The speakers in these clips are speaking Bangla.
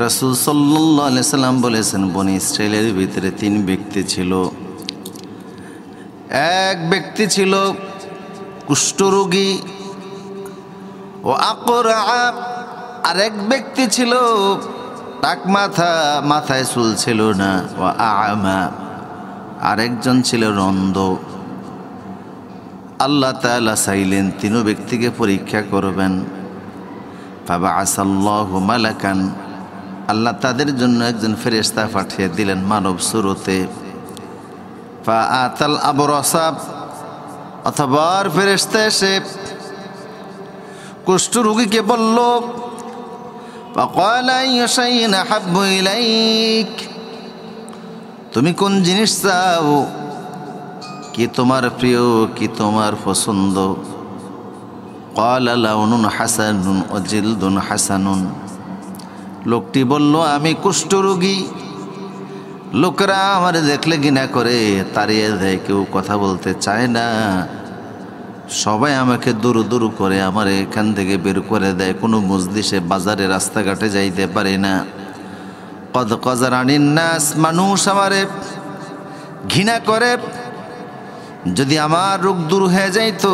রাসূল সাল্লাল্লাহু আলাইহি সাল্লাম বলেছেন, বনী ইসরাইলের ভিতরে 3 ব্যক্তি ছিল। এক ব্যক্তি ছিল কুষ্ঠরোগী ও আকরা, আরেক ব্যক্তি ছিল টাক মাথা, মাথায় চুল ছিল না, ও আমা, আরেকজন ছিল অন্ধ। আল্লাহ তাআলা চাইলেন 3 ব্যক্তিকে পরীক্ষা করবেন। ফাবাআসাল্লাহু মালাকান, আল্লাহ তাদের জন্য একজন ফেরেশতা পাঠিয়ে দিলেন মানব সুরতে। ফাআতাল আবরাসা, অথবা ফেরেশতা এসে কুষ্ঠরোগীকে বলল, ফাকালা আইয়ু শাইইন আহাব্বু ইলাইক, তুমি কোন জিনিস চাও, কি তোমার প্রিয়, কি তোমার পছন্দ? ক্বালা লাউনুন হাসানুন ওয়া জিলদুন হাসানুন, লোকটি বলল, আমি কুষ্ঠরোগী, লোকেরা আমার দেখলে ঘৃণা করে, তাড়িয়ে দেয়, কেউ কথা বলতে চায় না, সবাই আমাকে দূর দূর করে, আমার এখান থেকে বের করে দেয়, কোনো মজলিসে বাজারে রাস্তাঘাটে যাইতে পারি না। কদ কজারানিন নাস, মানুষ আমারে ঘৃণা করে, যদি আমার রোগ দূর হয়ে যাইতো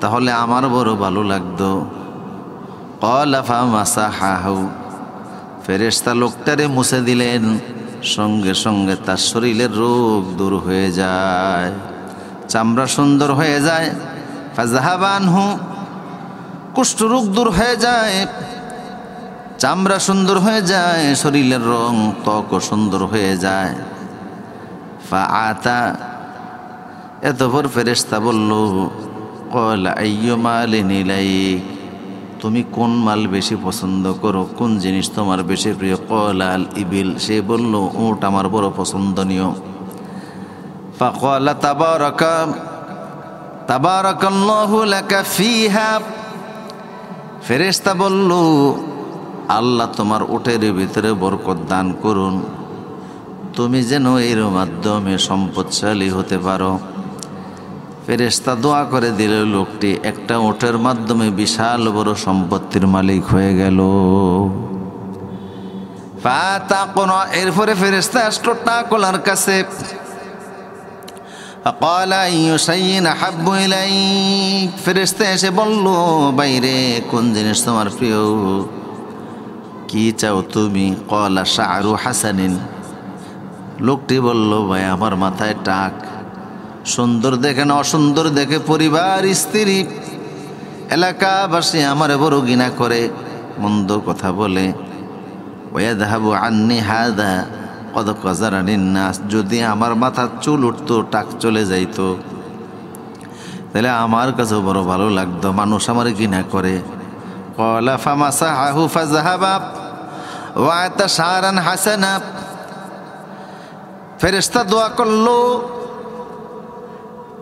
তাহলে আমার বড় ভালো লাগতো। ক্বালা ফামাসাহাহু, ফেরেশতা লোকটারে মুছে দিলেন, সঙ্গে সঙ্গে তার শরীরের রোগ দূর হয়ে যায়, চামড়া সুন্দর হয়ে যায়। ফাযাহাবা আনহু, কুষ্ঠরোগ দূর হয়ে যায়, চামড়া সুন্দর হয়ে যায়, শরীরের রং ত্বকও সুন্দর হয়ে যায়। ফাআতা, এতপর ফেরেশতা বলল, ক্বালা আইয়ু মালিন ইলাইক, তুমি কোন মাল বেশি পছন্দ করো, কোন জিনিস তোমার বেশি প্রিয়? ক্বালা আল ইবিল, সে বলল, উট আমার বড় পছন্দনীয়। ফাকালা তাবারাকাল্লাহু লাকা ফিহা, ফেরেশতা বলল, আল্লাহ তোমার উটের ভিতরে বরকত দান করুন, তুমি যেন এর মাধ্যমে সম্পদশালী হতে পারো। ফেরেশতা দোয়া করে দিল, লোকটি একটা উটের মাধ্যমে বিশাল বড় সম্পত্তির মালিক হয়ে গেল। ফাতাকুনা, এরপরে ফেরেশতা আসলো টাকলার কাছে। ক্বালা আইয়ু শাইইন আহাব্বু ইলাইক, ফেরেশতা এসে বলল, বাইরে কোন জিনিস তোমার প্রিয়, কি চাও তুমি? ক্বালা শা'রু হাসানিন, লোকটি বলল, ভাই আমার মাথায় টাক, সুন্দর দেখে না অসুন্দর দেখে পরিবার, স্ত্রী, এলাকাবাসী আমার বড় ঘৃণা করে, মন্দ কথা বলে। ওয়াযাহাবু আন্নি হাযা কদ কাযারানিন নাস, যদি আমার মাথার চুল উঠতো, টাক চলে যাইতো, তাহলে আমার কাছে বড় ভালো লাগতো, মানুষ আমার ঘৃণা করে। ক্বালা ফামাসাহাহু ফাযাহাবা ওয়া আতা শা'রান হাসানা, ফেরেশতা দোয়া করলো,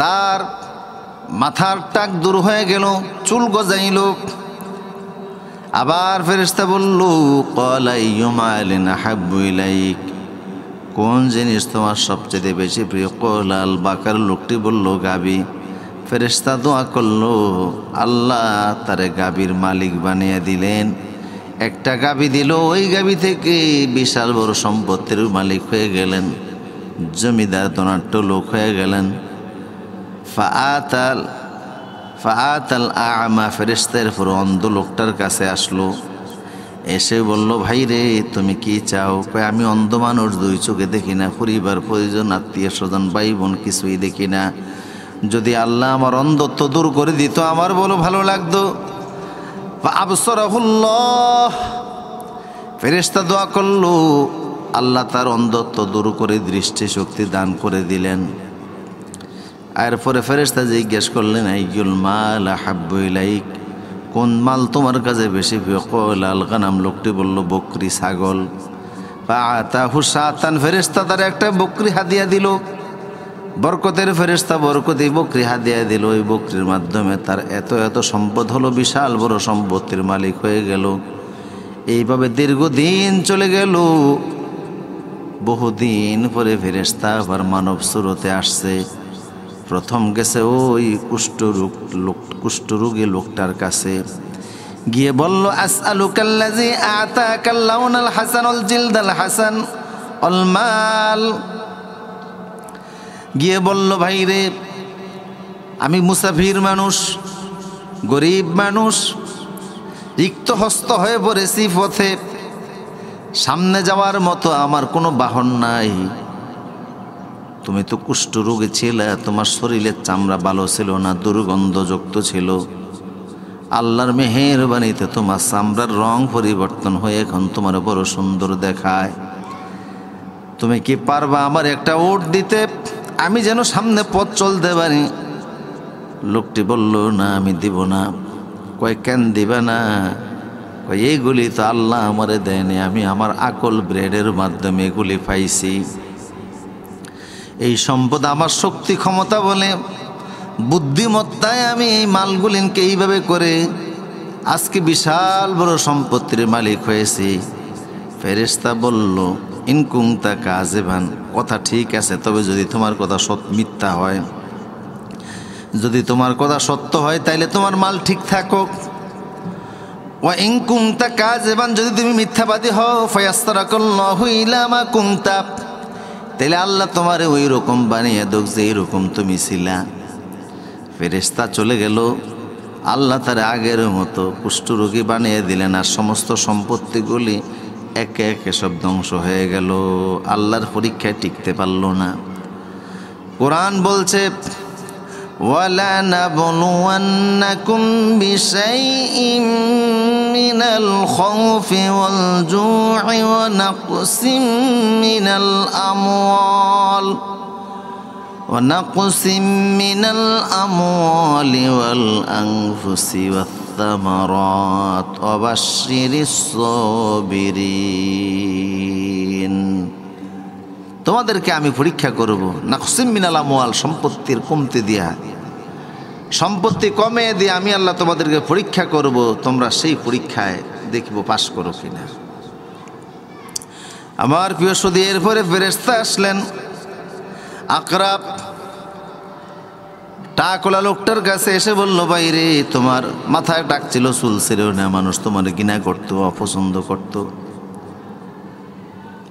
তার মাথার টাক দূর হয়ে গেল, চুল গজাইল। আবার ফেরেশতা বলল, ক্বালা আইয়ু মালিন আহাব্বু ইলাইক, কোন জিনিস তোমার সবচেয়ে বেশি প্রিয়? ক্বালা আল বাকার, লোকটি বলল, গাবি। ফেরেশতা দোয়া করলো, আল্লাহ তারে গাবির মালিক বানিয়ে দিলেন, একটা গাবি দিল, ওই গাবি থেকে বিশাল বড় সম্পত্তির মালিক হয়ে গেলেন, জমিদার ধনাঢ্য লোক হয়ে গেলেন। ফাআতাল আ'মা, ফেরেশতার পর অন্ধ লোকটার কাছে আসলো, এসে বলল, ভাই রে তুমি কি চাও? কয়, আমি অন্ধ মানুষ, 2 চোখে দেখি না, পরিবার পরিজন আত্মীয় স্বজন ভাই বোন কিছুই দেখি না, যদি আল্লাহ আমার অন্ধত্ব দূর করে দিত আমার বলো ভালো লাগতো। আবসারাহুল্লাহ, ফেরেশতা দোয়া করলো, আল্লাহ তার অন্ধত্ব দূর করে দৃষ্টিশক্তি দান করে দিলেন। এরপরে ফেরেশতা জিজ্ঞেস করলেন, আইয়ুল মাল আহাব্বু ইলাইক, কোন মাল তোমার কাছে বেশি প্রিয়? ক্বালা আল গানাম, লোকটি বলল, বকরি, ছাগল। ফাআতাহু শাতান, ফেরেশতা তার একটা বকরি হাদিয়া দিল, বরকতের ফেরেশতা বরকতি বকরি হাদিয়া দিল, ওই বকরির মাধ্যমে তার এত এত সম্পদ হলো, বিশাল বড় সম্পত্তির মালিক হয়ে গেল। এইভাবে দীর্ঘদিন চলে গেল। বহুদিন পরে ফেরেশতা আবার মানব সুরতে আসছে। প্রথম গেছে ওই কুষ্ঠরোগী লোকটার কাছে, গিয়ে বলল আসআলুকাল্লাযী আতাকাল লাউনাল হাসানাল জিলদাল হাসান অল মাল। গিয়ে বলল ভাই রে, আমি মুসাফির মানুষ, গরিব মানুষ, রিক্ত হস্ত হয়ে পড়েছি পথে, সামনে যাওয়ার মতো আমার কোনো বাহন নাই। তুমি তো কুষ্ঠরোগী ছিলে, তোমার শরীরের চামড়া ভালো ছিল না, দুর্গন্ধযুক্ত ছিল। আল্লাহর মেহেরবানিতে তোমার চামড়ার রং পরিবর্তন হয়ে এখন তোমার বড় সুন্দর দেখায়। তুমি কি পারবা আমার একটা ওট দিতে, আমি যেন সামনে পথ চলতে পারি? লোকটি বলল না, আমি দিব না। কয় কেন দিবা না? কয় এইগুলি তো আল্লাহ আমারে দেয়নি, আমি আমার আকল ব্রেডের মাধ্যমে এগুলি পাইছি। এই সম্পদ আমার শক্তি ক্ষমতা বলে, বুদ্ধিমত্তায় আমি এই মালগুলিনকে এইভাবে করে আজকে বিশাল বড় সম্পত্তির মালিক হয়েছি। ফেরেশতা বলল ইনকুংতা কাযিবান, কথা ঠিক আছে, তবে যদি তোমার কথা মিথ্যা হয়, যদি তোমার কথা সত্য হয় তাইলে তোমার মাল ঠিক থাকুক। ওয়া ইন কুনতা কাযিবান, যদি তুমি মিথ্যাবাদী হও, ফায়াসতারাকাল্লাহু ইলা মা কুনতা, তাইলে আল্লাহ তোমারে ওই রকম বানিয়ে দেখ যে এরকম তুমি ছিলা। ফেরেশতা চলে গেল, আল্লাহ তার আগের মতো কুষ্ঠরোগী বানিয়ে দিলেন, আর সমস্ত সম্পত্তিগুলি একে একে সব ধ্বংস হয়ে গেল। আল্লাহর পরীক্ষায় টিকতে পারল না। কোরআন বলছে وَلَنَبْلُوَنَّكُمْ بِشَيْءٍ مِّنَ الْخَوْفِ وَالْجُوعِ وَنَقْصٍ مِّنَ الْأَمْوَالِ وَالْأَنفُسِ وَالثَّمَرَاتِ وَبَشِّرِ الصَّابِرِينَ। তোমাদেরকে আমি পরীক্ষা করব, নাকসিম মিনাল আমওয়াল, সম্পত্তির কমতি দিয়া, সম্পত্তি কমে দিয়ে আমি আল্লাহ তোমাদেরকে পরীক্ষা করব। তোমরা সেই পরীক্ষায় দেখব পাশ করো কিনা। আমার প্রিয় সুধী, এরপরে ফেরেশতা আসলেন। আকরাব টাকলা লোকটার কাছে এসে বলল, ভাই রে, তোমার মাথায় টাক ছিল, চুল ছেড়েও না, মানুষ তোমার ঘৃণা করতো, অপছন্দ করতো।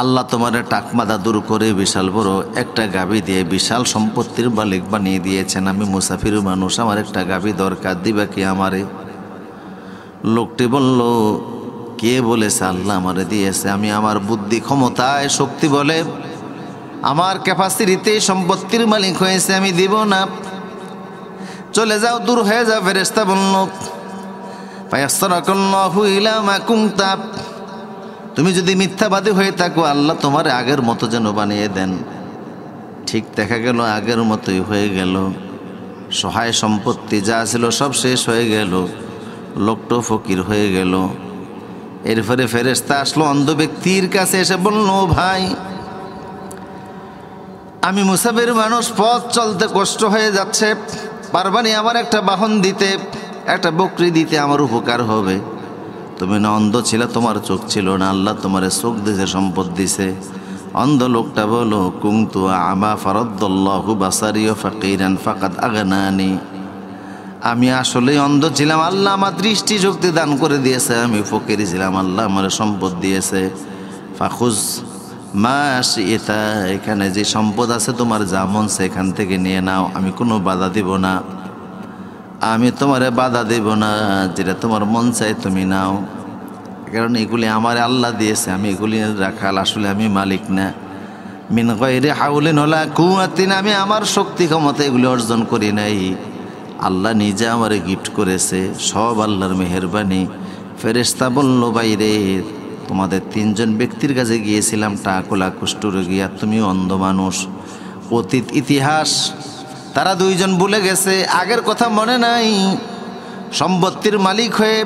আল্লাহ তোমার টাকমাদা দূর করে বিশাল বড় একটা গাভী দিয়ে বিশাল সম্পত্তির মালিক বানিয়ে দিয়েছেন। আমি মুসাফির মানুষ, আমার একটা গাভী দরকার, দিবা কি আমারে? লোকটি বলল, কে বলেছে আল্লাহ আমারে দিয়েছে? আমি আমার বুদ্ধি ক্ষমতায় শক্তি বলে আমার ক্যাপাসিটিতে সম্পত্তির মালিক হয়েছে, আমি দিব না। চলে যাও, দূর হয়ে যাও। ফেরেশতা বলল ফায়াসতারাকাল্লাহু ইলা মা কুনতা, তুমি যদি মিথ্যাবাদী হয়ে থাকো আল্লাহ তোমার আগের মতো যেন বানিয়ে দেন। ঠিক দেখা গেল আগের মতোই হয়ে গেল। সহায় সম্পত্তি যা ছিল সব শেষ হয়ে গেল, লোকটো ফকির হয়ে গেল। এরপরে ফেরেশতা আসলো অন্ধ ব্যক্তির কাছে, এসে বলল, ভাই, আমি মুসাফির মানুষ, পথ চলতে কষ্ট হয়ে যাচ্ছে, পারবানি আমার একটা বাহন দিতে, একটা বকরি দিতে, আমার উপকার হবে। তুমি না অন্ধ ছিলে, তোমার চোখ ছিল না, আল্লাহ তোমার চোখ দিছে, সম্পদ দিছে। অন্ধ লোকটা বলো, কুনতু আমা ফারাদ্দাল্লাহু বাসারি ফাকিরান ফাকাদ আগনানি, আমি আসলেই অন্ধ ছিলাম, আল্লাহ আমার দৃষ্টি শক্তি দান করে দিয়েছে, আমি ফকির ছিলাম, আল্লাহ আমার সম্পদ দিয়েছে। ফাখুজ মা শিইতা, এখানে যে সম্পদ আছে তোমার যা মন সেখান থেকে নিয়ে নাও, আমি কোনো বাধা দিব না, আমি তোমারে বাধা দেব না, যেটা তোমার মন চাই তুমি নাও, কারণ এগুলি আমার আল্লাহ দিয়েছে, আমি এগুলি রাখাল, আসলে আমি মালিক না। মিন গায়রি হাওলিন ওয়ালা কুওয়াতিন, আমি আমার শক্তি ক্ষমতা এগুলি অর্জন করি নাই, আল্লাহ নিজে আমারে গিফট করেছে, সব আল্লাহর মেহেরবানি। ফেরেশতা বলল, বাইরে তোমাদের তিনজন ব্যক্তির কাছে গিয়েছিলাম, টাকলা কুষ্ঠরোগী, আর তুমি অন্ধ মানুষ, অতীত ইতিহাস তারা দুইজন ভুলে গেছে, আগের কথা মনে নাই। সম্পত্তির মালিক হয়ে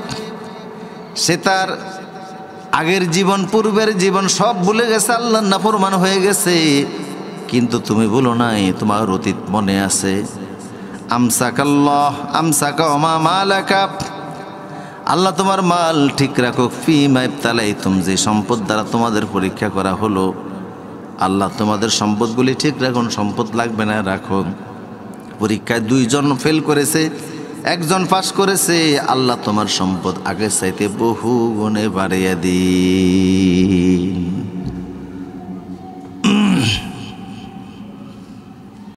সে তার আগের জীবন, পূর্বের জীবন সব ভুলে গেছে, আল্লাহর নাফরমান হয়ে গেছে। কিন্তু তুমি ভুলো নাই, তোমার অতীত মনে আছে। আমসাকা ওমা মালাকা, আল্লাহ তোমার মাল ঠিক রাখো। ফি মাইবতালাইতুম, যে সম্পদ দ্বারা তোমাদের পরীক্ষা করা হলো, আল্লাহ তোমাদের সম্পদগুলি ঠিক রাখুন, সম্পদ লাগবে না রাখুন। পরীক্ষায় দুইজন ফেল করেছে, একজন পাস করেছে, আল্লাহ তোমার সম্পদ আগের চাইতে বহু গুণে বাড়িয়ে দিই।